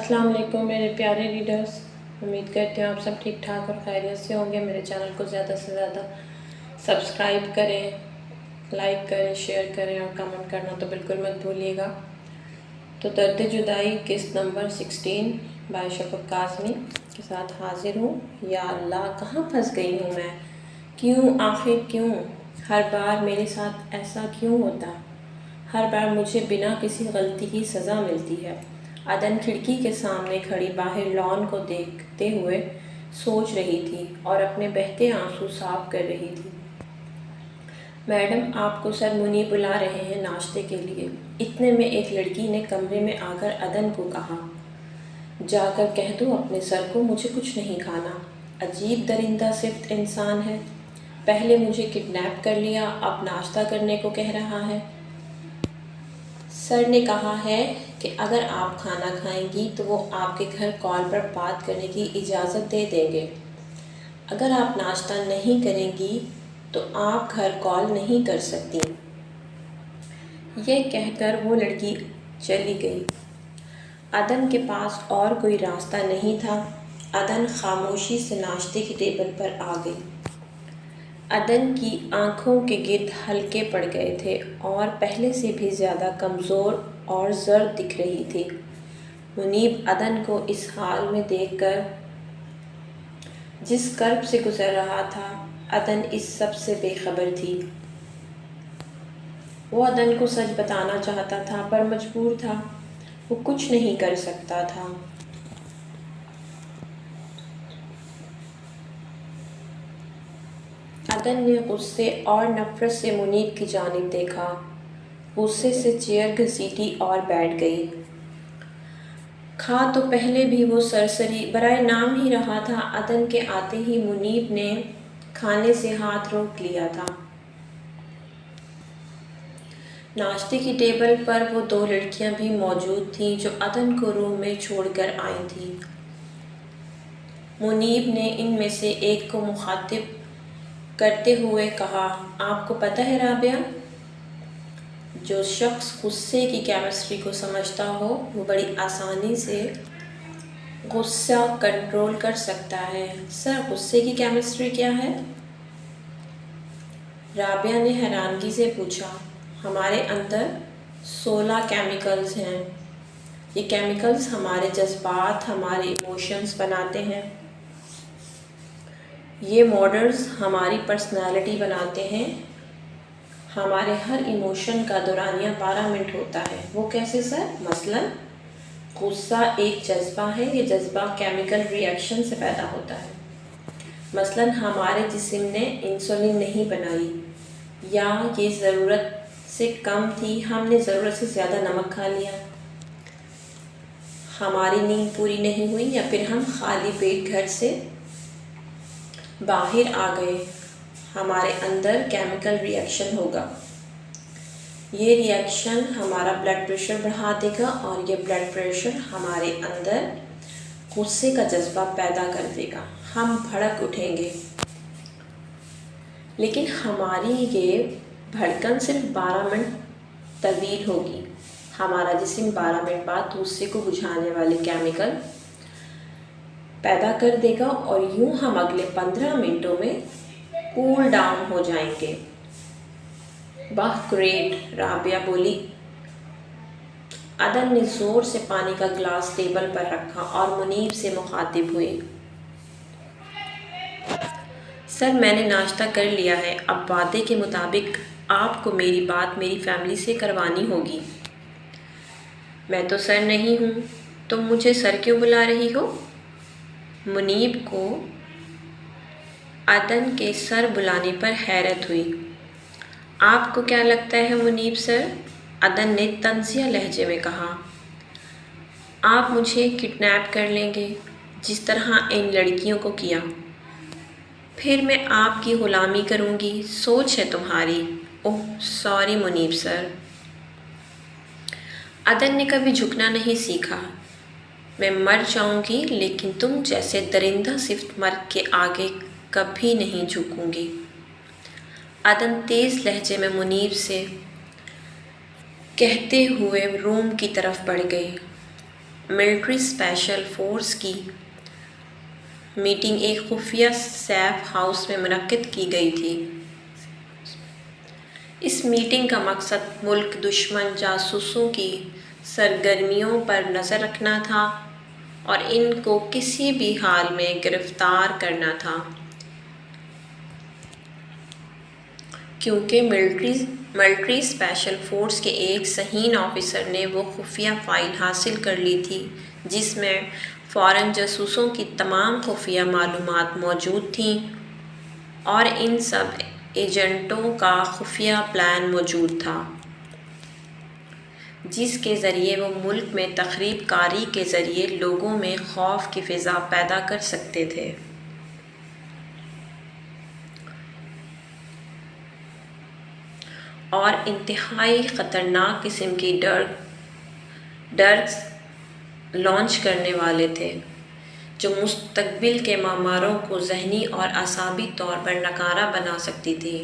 السلام علیکم میرے پیارے ریڈرز، امید کرتے ہیں آپ سب ٹھیک ٹھاک اور خیریت سے ہوں گے۔ میرے چینل کو زیادہ سے زیادہ سبسکرائب کریں، لائک کریں، شیئر کریں اور کمنٹ کرنا تو بالکل مت بھولیے گا۔ تو درد جدائی قسط نمبر 16 بائی شفق کاظمی کے ساتھ حاضر ہوں۔ یا اللہ، کہاں پھنس گئی ہوں میں؟ کیوں، آخر کیوں؟ ہر بار میرے ساتھ ایسا کیوں ہوتا؟ ہر بار مجھے بنا کسی غلطی کی سزا ملتی ہے۔ عدن کھڑکی کے سامنے کھڑی باہر لان کو دیکھتے ہوئے سوچ رہی تھی اور اپنے بہتے آنسو صاف کر رہی تھی۔ میڈم، آپ کو سر منیب بلا رہے ہیں ناشتے کے لیے۔ اتنے میں ایک لڑکی نے کمرے میں آ کر عدن کو کہا، جا کر کہہ دو اپنے سر کو مجھے کچھ نہیں کھانا۔ عجیب درندہ صفت انسان ہے، پہلے مجھے کڈنیپ کر لیا، اب ناشتہ کرنے کو کہہ رہا ہے۔ سر نے کہا ہے کہ اگر آپ کھانا کھائیں گی تو وہ آپ کے گھر کال پر بات کرنے کی اجازت دے دیں گے۔ اگر آپ ناشتہ نہیں کریں گی تو آپ گھر کال نہیں کر سکتی۔ یہ کہہ کر وہ لڑکی چلی گئی۔ عدن کے پاس اور کوئی راستہ نہیں تھا۔ عدن خاموشی سے ناشتے کی ٹیبل پر آ گئی۔ عدن کی آنکھوں کے گرد حلقے پڑ گئے تھے اور پہلے سے بھی زیادہ کمزور اور زرد دکھ رہی تھی۔ منیب عدن کو اس حال میں دیکھ کر جس کرب سے گزر رہا تھا، عدن اس سب سے بے خبر تھی۔ وہ عدن کو سچ بتانا چاہتا تھا پر مجبور تھا، وہ کچھ نہیں کر سکتا تھا۔ عدن نے غصے اور نفرت سے منیب کی جانب دیکھا، غصے سے چیئر گھسیٹی اور بیٹھ گئی۔ کھا تو پہلے بھی وہ سرسری برائے نام ہی رہا تھا۔ عدن کے آتے ہی منیب نے کھانے سے ہاتھ روک لیا تھا۔ ناشتے کی ٹیبل پر وہ دو لڑکیاں بھی موجود تھیں جو عدن کو روم میں چھوڑ کر آئی تھیں۔ منیب نے ان میں سے ایک کو مخاطب کرتے ہوئے کہا، آپ کو پتہ ہے رابعہ، جو شخص غصے کی کیمسٹری کو سمجھتا ہو وہ بڑی آسانی سے غصہ کنٹرول کر سکتا ہے۔ سر، غصے کی کیمسٹری کیا ہے؟ رابعہ نے حیرانگی سے پوچھا۔ ہمارے اندر 16 کیمیکلز ہیں۔ یہ کیمیکلز ہمارے جذبات، ہمارے ایموشنز بناتے ہیں۔ یہ موڈز ہماری پرسنالٹی بناتے ہیں۔ ہمارے ہر ایموشن کا دورانیہ 12 منٹ ہوتا ہے۔ وہ کیسے سر؟ مثلاً غصہ ایک جذبہ ہے، یہ جذبہ کیمیکل ری ایکشن سے پیدا ہوتا ہے۔ مثلاً ہمارے جسم نے انسولین نہیں بنائی، یا یہ ضرورت سے کم تھی، ہم نے ضرورت سے زیادہ نمک کھا لیا، ہماری نیند پوری نہیں ہوئی، یا پھر ہم خالی پیٹ گھر سے باہر آ گئے۔ ہمارے اندر کیمیکل ری ایکشن ہوگا۔ یہ ری ایکشن ہمارا بلڈ پریشر بڑھا دے گا اور یہ بلڈ پریشر ہمارے اندر غصے کا جذبہ پیدا کر دے گا۔ ہم بھڑک اٹھیں گے، لیکن ہماری یہ بھڑکن صرف 12 منٹ طویل ہوگی۔ ہمارا جسم 12 منٹ بعد غصے کو بجھانے والے کیمیکل پیدا کر دے گا اور یوں ہم اگلے 15 منٹوں میں کول ڈاؤن ہو جائیں گے۔ واہ، گریٹ، رابعہ بولی۔ عدن نے زور سے پانی کا گلاس ٹیبل پر رکھا اور منیب سے مخاطب ہوئی، سر میں نے ناشتہ کر لیا ہے، اب وعدے کے مطابق آپ کو میری بات میری فیملی سے کروانی ہوگی۔ میں تو سر نہیں ہوں، تم مجھے سر کیوں بلا رہی ہو؟ منیب کو عدن کے سر بلانے پر حیرت ہوئی۔ آپ کو کیا لگتا ہے منیب سر؟ عدن نے طنزیہ لہجے میں کہا، آپ مجھے کڈنیپ کر لیں گے جس طرح ان لڑکیوں کو کیا، پھر میں آپ کی غلامی کروں گی، سوچ ہے تمہاری۔ اوہ سوری منیب سر۔ عدن نے کبھی جھکنا نہیں سیکھا۔ میں مر جاؤں گی لیکن تم جیسے درندہ صفت مرگ کے آگے کبھی نہیں جھکوں گی۔ عدن تیز لہجے میں منیب سے کہتے ہوئے روم کی طرف بڑھ گئی۔ ملٹری اسپیشل فورس کی میٹنگ ایک خفیہ سیف ہاؤس میں منعقد کی گئی تھی۔ اس میٹنگ کا مقصد ملک دشمن جاسوسوں کی سرگرمیوں پر نظر رکھنا تھا اور ان کو کسی بھی حال میں گرفتار کرنا تھا، کیونکہ ملٹری اسپیشل فورس کے ایک صحیح آفیسر نے وہ خفیہ فائل حاصل کر لی تھی جس میں فورن جاسوسوں کی تمام خفیہ معلومات موجود تھیں اور ان سب ایجنٹوں کا خفیہ پلان موجود تھا جس کے ذریعے وہ ملک میں تخریب کاری کے ذریعے لوگوں میں خوف کی فضا پیدا کر سکتے تھے۔ اور انتہائی خطرناک قسم کی ڈرگز لانچ کرنے والے تھے جو مستقبل کے معماروں کو ذہنی اور اعصابی طور پر ناکارہ بنا سکتی تھی۔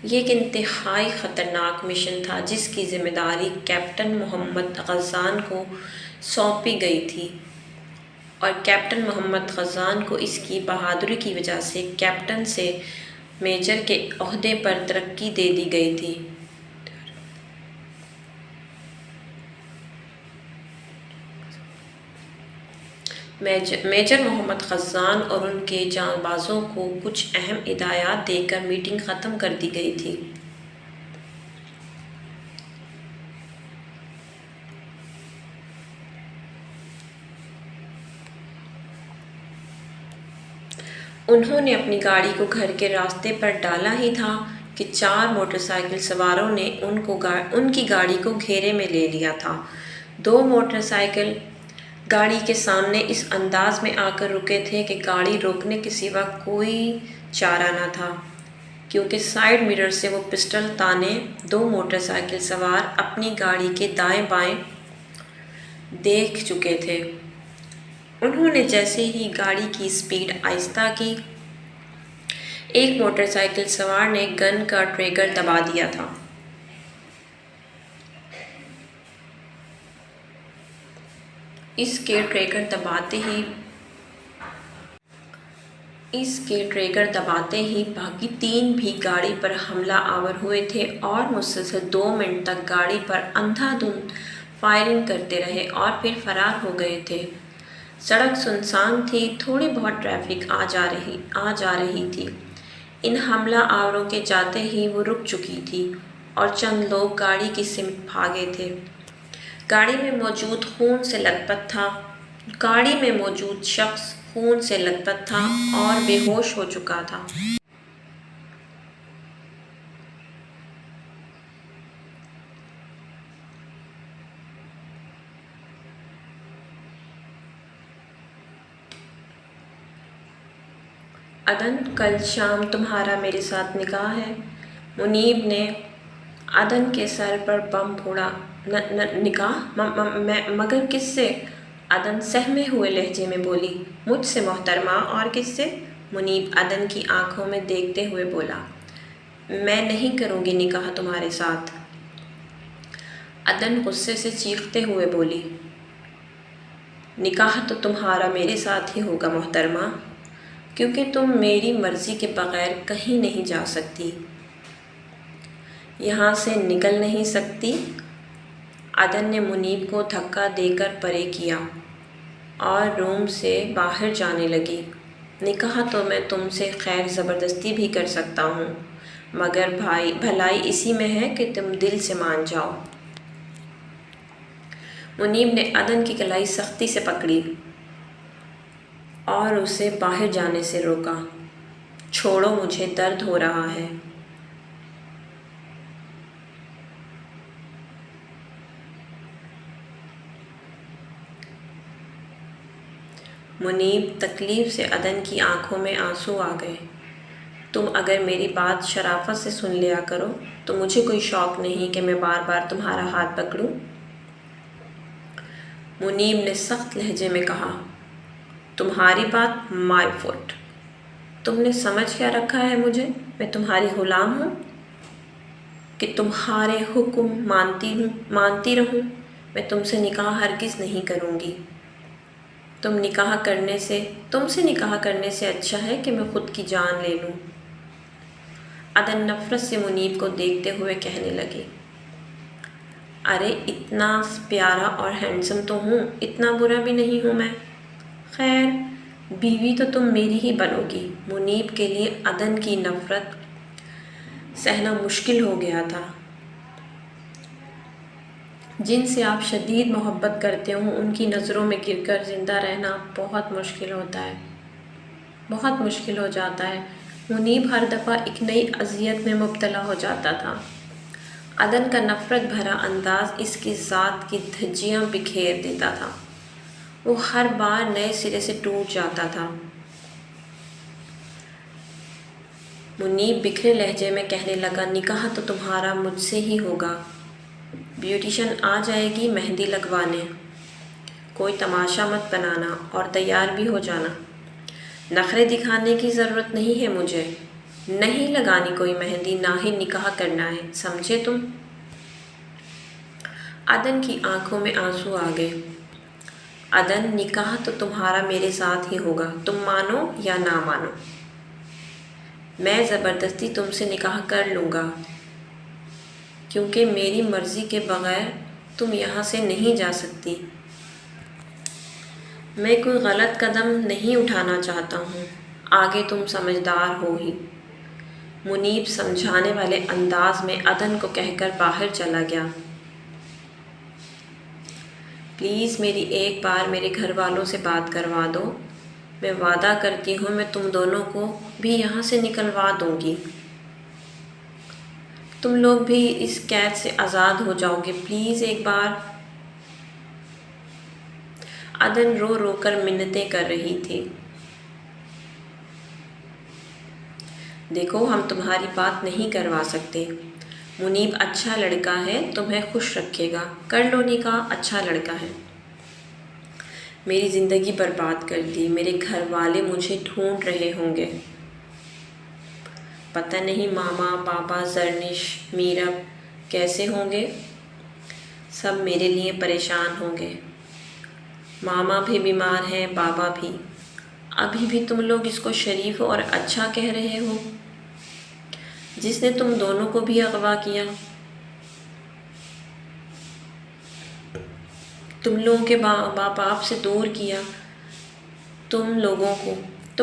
یہ ایک انتہائی خطرناک مشن تھا جس کی ذمہ داری کیپٹن محمد غزان کو سونپی گئی تھی اور کیپٹن محمد غزان کو اس کی بہادری کی وجہ سے کیپٹن سے میجر کے عہدے پر ترقی دے دی گئی تھی۔ میجر محمد غزان اور ان کے جاں بازوں کو کچھ اہم ہدایات دے کر میٹنگ ختم کر دی گئی تھی۔ انہوں نے اپنی گاڑی کو گھر کے راستے پر ڈالا ہی تھا کہ 4 موٹر سائیکل سواروں نے ان کی گاڑی کو گھیرے میں لے لیا تھا۔ 2 موٹر سائیکل گاڑی کے سامنے اس انداز میں آ کر رکے تھے کہ گاڑی روکنے کے سوا کوئی چارہ نہ تھا، کیونکہ سائیڈ مرر سے وہ پسٹل تانے 2 موٹر سائیکل سوار اپنی گاڑی کے دائیں بائیں دیکھ چکے تھے۔ انہوں نے جیسے ہی گاڑی کی سپیڈ آہستہ کی، ایک موٹر سائیکل سوار نے گن کا ٹریگر دبا دیا تھا۔ اس کے ٹریگر دباتے ہی باقی 3 بھی گاڑی پر حملہ آور ہوئے تھے اور مسلسل 2 منٹ تک گاڑی پر اندھا دھند فائرنگ کرتے رہے اور پھر فرار ہو گئے تھے۔ سڑک سنسان تھی، تھوڑی بہت ٹریفک آ جا رہی تھی۔ ان حملہ آوروں کے جاتے ہی وہ رک چکی تھی اور چند لوگ گاڑی کی سمت بھاگے تھے۔ گاڑی میں موجود شخص خون سے لت پت تھا اور بے ہوش ہو چکا تھا۔ عدن، کل شام تمہارا میرے ساتھ نکاح ہے۔ منیب نے عدن کے سر پر بم پھوڑا۔ نکاح؟ مگر کس سے؟ عدن سہمے ہوئے لہجے میں بولی۔ مجھ سے محترمہ، اور کس سے؟ منیب عدن کی آنکھوں میں دیکھتے ہوئے بولا۔ میں نہیں کروں گی نکاح تمہارے ساتھ۔ عدن غصے سے چیختے ہوئے بولی۔ نکاح تو تمہارا میرے ساتھ ہی ہوگا محترمہ، کیونکہ تم میری مرضی کے بغیر کہیں نہیں جا سکتی، یہاں سے نکل نہیں سکتی۔ عدن نے منیب کو دھکا دے کر پرے کیا اور روم سے باہر جانے لگی۔ نکاح تو میں تم سے خیر زبردستی بھی کر سکتا ہوں، مگر بھلائی اسی میں ہے کہ تم دل سے مان جاؤ۔ منیب نے عدن کی کلائی سختی سے پکڑی اور اسے باہر جانے سے روکا۔ چھوڑو، مجھے درد ہو رہا ہے۔ منیب تکلیف سے عدن کی آنکھوں میں آنسو آ گئے۔ تم اگر میری بات شرافت سے سن لیا کرو تو مجھے کوئی شوق نہیں کہ میں بار بار تمہارا ہاتھ پکڑوں۔ منیب نے سخت لہجے میں کہا۔ تمہاری بات مائی فٹ۔ تم نے سمجھ کیا رکھا ہے مجھے؟ میں تمہاری غلام ہوں کہ تمہارے حکم مانتی رہوں؟ میں تم سے نکاح ہرگز نہیں کروں گی۔ تم سے نکاح کرنے سے اچھا ہے کہ میں خود کی جان لے لوں۔ عدن نفرت سے منیب کو دیکھتے ہوئے کہنے لگے، ارے اتنا پیارا اور ہینڈسم تو ہوں، اتنا برا بھی نہیں ہوں میں۔ خیر، بیوی تو تم میری ہی بنو گی۔ منیب کے لیے عدن کی نفرت سہنا مشکل ہو گیا تھا۔ جن سے آپ شدید محبت کرتے ہوں ان کی نظروں میں گر کر زندہ رہنا بہت مشکل ہوتا ہے، بہت مشکل ہو جاتا ہے۔ منیب ہر دفعہ ایک نئی اذیت میں مبتلا ہو جاتا تھا۔ عدن کا نفرت بھرا انداز اس کی ذات کی دھجیاں بکھیر دیتا تھا۔ وہ ہر بار نئے سرے سے ٹوٹ جاتا تھا۔ منیب بکھرے لہجے میں کہنے لگا، نکاح تو تمہارا مجھ سے ہی ہوگا۔ بیوٹیشن آ جائے گی مہندی لگوانے، کوئی تماشا مت بنانا اور تیار بھی ہو جانا۔ نخرے دکھانے کی ضرورت نہیں ہے مجھے، نہیں لگانی کوئی مہندی، نہ ہی نکاح کرنا ہے، سمجھے تم؟ عدن کی آنکھوں میں آنسو آ گئے۔ عدن، نکاح تو تمہارا میرے ساتھ ہی ہوگا، تم مانو یا نہ مانو۔ میں زبردستی تم سے نکاح کر لوں گا، کیونکہ میری مرضی کے بغیر تم یہاں سے نہیں جا سکتی۔ میں کوئی غلط قدم نہیں اٹھانا چاہتا ہوں، آگے تم سمجھدار ہو ہی۔ منیب سمجھانے والے انداز میں عدن کو کہہ کر باہر چلا گیا۔ پلیز میری ایک بار میرے گھر والوں سے بات کروا دو، میں وعدہ کرتی ہوں میں تم دونوں کو بھی یہاں سے نکلوا دوں گی۔ تم لوگ بھی اس قید سے آزاد ہو جاؤ گے، پلیز ایک بار۔ عدن رو رو کر منتیں کر رہی تھی۔ دیکھو، ہم تمہاری بات نہیں کروا سکتے۔ منیب اچھا لڑکا ہے، تمہیں خوش رکھے گا، کر لو نکاح، اچھا لڑکا ہے۔ میری زندگی برباد کر دی، میرے گھر والے مجھے ڈھونڈ رہے ہوں گے، پتہ نہیں ماما، پاپا، زرنش، میرب کیسے ہوں گے، سب میرے لیے پریشان ہوں گے۔ ماما بھی بیمار ہیں، بابا بھی۔ ابھی بھی تم لوگ اس کو شریف اور اچھا کہہ رہے ہو، جس نے تم دونوں کو بھی اغوا کیا۔ تم لوگوں کے ماں باپ سے دور کیا، تم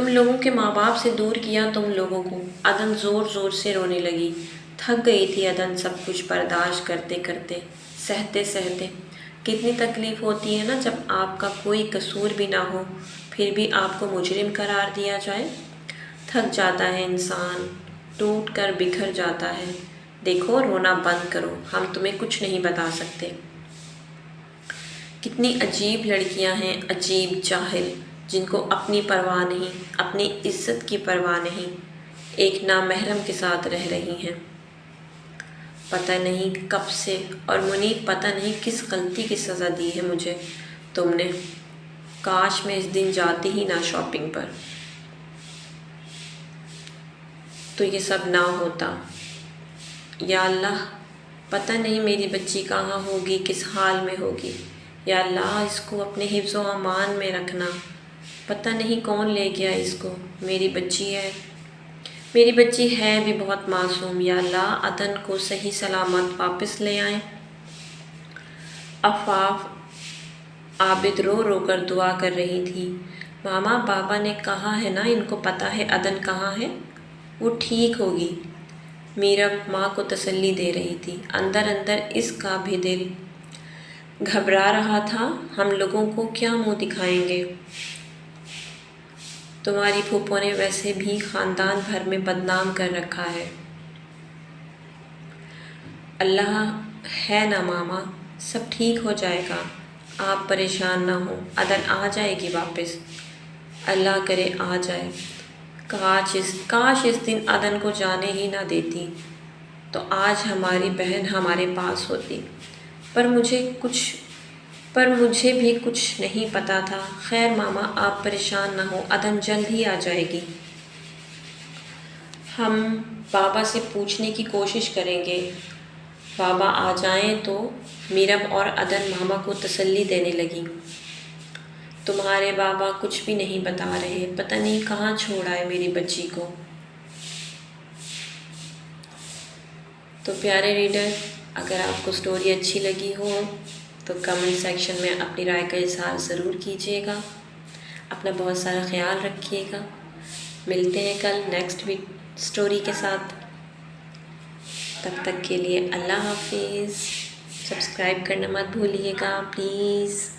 لوگوں کے ماں باپ سے دور کیا تم لوگوں کو۔ عدن زور زور سے رونے لگی۔ تھک گئی تھی عدن سب کچھ برداشت کرتے کرتے، سہتے سہتے۔ کتنی تکلیف ہوتی ہے نا جب آپ کا کوئی قصور بھی نہ ہو، پھر بھی آپ کو مجرم قرار دیا جائے۔ تھک جاتا ہے انسان، ٹوٹ کر بکھر جاتا ہے۔ دیکھو، رونا بند کرو، ہم تمہیں کچھ نہیں بتا سکتے۔ کتنی عجیب لڑکیاں ہیں، عجیب جاہل، جن کو اپنی پرواہ نہیں، اپنی عزت کی پرواہ نہیں، ایک نامحرم کے ساتھ رہ رہی ہیں۔ پتہ نہیں کب سے، اور منیب پتہ نہیں کس غلطی کی سزا دی ہے مجھے تم نے۔ کاش میں اس دن جاتی ہی نہ شاپنگ پر، تو یہ سب نہ ہوتا۔ یا اللہ، پتہ نہیں میری بچی کہاں ہوگی، کس حال میں ہوگی۔ یا اللہ، اس کو اپنے حفظ و امان میں رکھنا، پتہ نہیں کون لے گیا اس کو۔ میری بچی ہے بھی بہت معصوم۔ یا اللہ، عدن کو صحیح سلامت واپس لے آئیں۔ عفاف عابد رو رو کر دعا کر رہی تھی۔ ماما، بابا نے کہا ہے نا، ان کو پتہ ہے عدن کہاں ہے، وہ ٹھیک ہوگی۔ میرب ماں کو تسلی دے رہی تھی۔ اندر اندر اس کا بھی دل گھبرا رہا تھا، ہم لوگوں کو کیا منہ دکھائیں گے؟ تمہاری پھوپھو نے ویسے بھی خاندان بھر میں بدنام کر رکھا ہے۔ اللہ ہے نا ماما، سب ٹھیک ہو جائے گا، آپ پریشان نہ ہوں، عدن آ جائے گی واپس، اللہ کرے آ جائے۔ کاش اس دن عدن کو جانے ہی نہ دیتی، تو آج ہماری بہن ہمارے پاس ہوتی۔ پر مجھے بھی کچھ نہیں پتا تھا۔ خیر ماما، آپ پریشان نہ ہو، عدن جلد ہی آ جائے گی۔ ہم بابا سے پوچھنے کی کوشش کریں گے، بابا آ جائیں تو میرب اور عدن ماما کو تسلی دینے لگیں۔ تمہارے بابا کچھ بھی نہیں بتا رہے، پتہ نہیں کہاں چھوڑ آئے میری بچی کو۔ تو پیارے ریڈر، اگر آپ کو سٹوری اچھی لگی ہو تو کمنٹ سیکشن میں اپنی رائے کا اظہار ضرور کیجیے گا۔ اپنا بہت سارا خیال رکھیے گا۔ ملتے ہیں کل نیکسٹ سٹوری کے ساتھ۔ تب تک کے لیے اللہ حافظ۔ سبسکرائب کرنا مت بھولیے گا پلیز۔